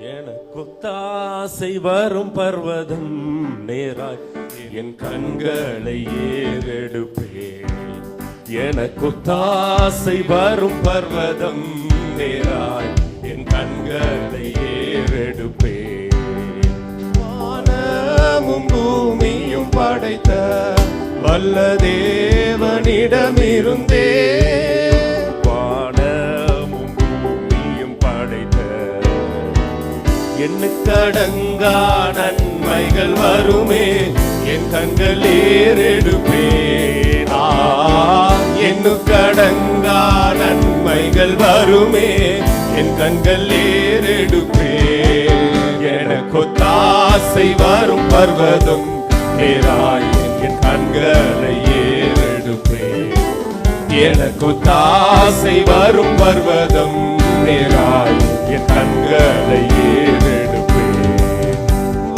எனக்குத்தாசை வரும் பர்வதம் நேராய் என் கண்களை ஏறெடுப்பேன். எனக்குத்தாசை வரும் பர்வதம் நேராய் என் கண்களை ஏறெடுப்பேன். வானமும் பூமியும் படைத்த வல்ல தேவனிடமிருந்தே, வானமும் பூமியும் படைத்த எண்ணுக்கடங்கா நன்மைகள் வருமே என் கண்கள் ஏறெடுப்பேன். எண்ணுக்கடங்கா நன்மைகள் வருமே என் கண்கள் ஏறெடுப்பேன். எனக்கொத்தாசை வரும் பர்வதம் நேராய் என் கண்களை ஏறெடுப்பேன். எனக்கொத்தாசை வரும் பர்வதம் நேராய் என் கண்களை ஏறெடுப்பேன்.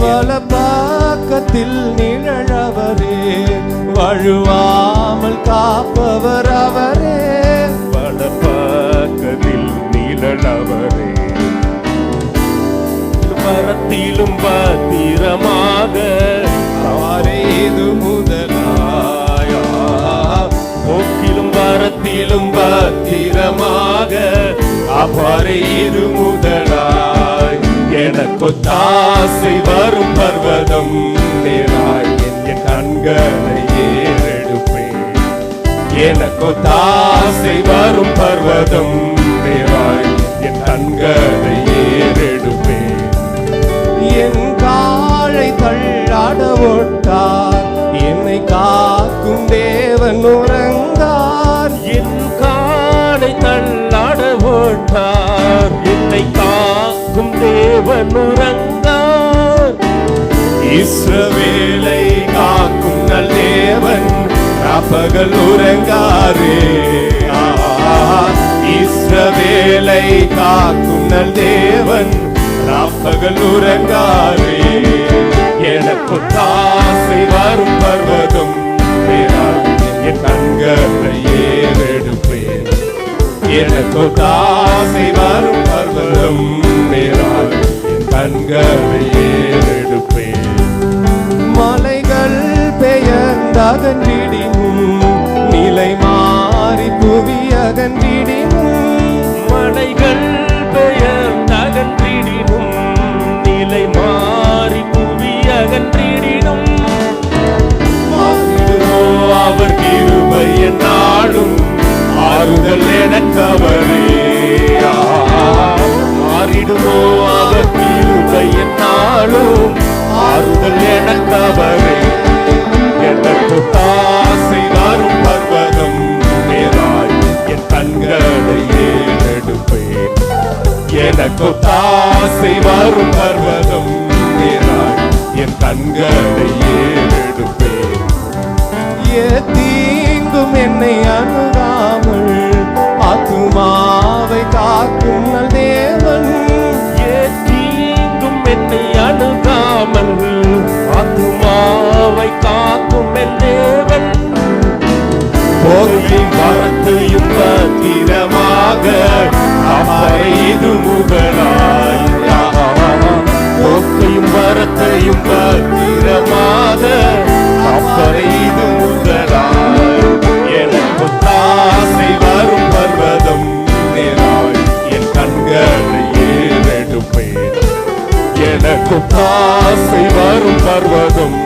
வலப்பக்கத்தில் நிழலவரே, வழுவாமல் காப்பவர் அவரே. வலப்பக்கத்தில் நிழலவரே, பரத்திலும் பத்திரமாக அவரே இது முதலாயா. போக்கிலும் பரத்திலும் பத்திரமாக அவரே இது முதலாய். எனக்கொத்தாசை வரும் பர்வதம் நேராய் என் கண்களை ஏறெடுப்பேன். எனக்கொத்தாசை வரும் பர்வதம் நேராய் என் கண்களை ஏறெடுப்பேன். என் காலை தள்ளாட ஓட்டார், என்னை காக்கும் தேவன் உறங்கார். என் காலை தள்ளாட ஓட்டார், என்னை காக்கும் தேவன் உறங்கார். இஸ்ரவேலை காக்கும் நல் தேவன் ராப்பகல் உறங்காரே. இஸ்ரவேலை காக்கும் நல் தேவன் ராப்பகல் உறங்காரே. எனக்கொத்தாசை வரும் பர்வதம் நேராய் என் கண்களை ஏறெடுப்பேன். எனக்கொத்தாசை வரும் பர்வதம் நேராய் என் கண்களை ஏறெடுப்பேன். மலைகள் பெயர்ந்தகன்றிடினும், நிலை மாறி புவி அகன்றிடினும். மலைகள் பெயர்ந்தகன்றிடினும், நிலை மாறி புவி அகன்றிடினும். அவர் கிருபை என்னாலும் ஆறுதல் எனக்கவரே. மாறிடுமோ அவர் கிருபை என்னாலும் ஆறுதல் எனக்கவரே. எனக்கொத்தாசை வரும் பர்வதம் நேராய் என் கண்களை ஏறெடுப்பேன். எனக்கொத்தாசை வரும் பர்வதம் நேராய் என் கண்களை ஏறெடுப்பேன். தீங்கும் என்னை அணுகாமல் ஆத்துமாவை காக்கும் நல் தேவன். தீங்கும் என்னை அணுகாமல் ஆத்துமாவை காக்கும் என் தேவன். போகையும் வரத்தையும் பத்திரமாக அவரை இது முதலாய். போக்கையும் வரத்தையும் பத்திரமாக அவரை இது முதலாய். எனக்கொத்தாசை வரும் பர்வதம் நேராய் என் கண்களை ஏறெடுப்பேன். எனக்கொத்தாசை வரும் பர்வதம்